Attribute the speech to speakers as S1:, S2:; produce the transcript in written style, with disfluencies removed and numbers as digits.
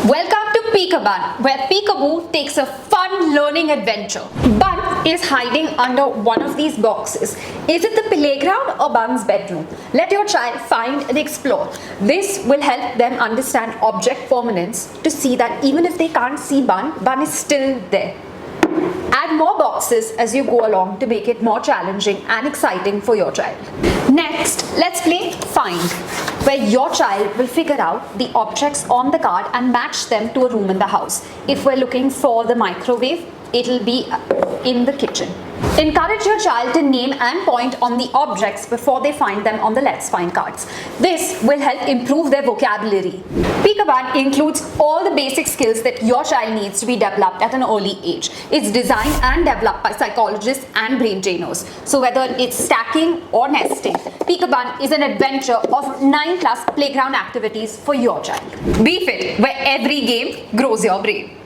S1: Welcome to Peek-A-Bun, where Peek-A-Boo takes a fun learning adventure. Bun is hiding under one of these boxes. Is it the playground or Bun's bedroom? Let your child find and explore. This will help them understand object permanence to see that even if they can't see Bun, Bun is still there. Add more boxes as you go along to make it more challenging and exciting for your child. Next, let's play Find, where your child will figure out the objects on the card and match them to a room in the house. If we're looking for the microwave, it'll be in the kitchen. Encourage your child to name and point on the objects before they find them on the Let's Find cards. This will help improve their vocabulary. Peek-A-Bun includes all the basic skills that your child needs to be developed at an early age. It's designed and developed by psychologists and brain trainers. So whether it's stacking or nesting, Peek-A-Bun is an adventure of 9+ playground activities for your child. Be fit, where every game grows your brain.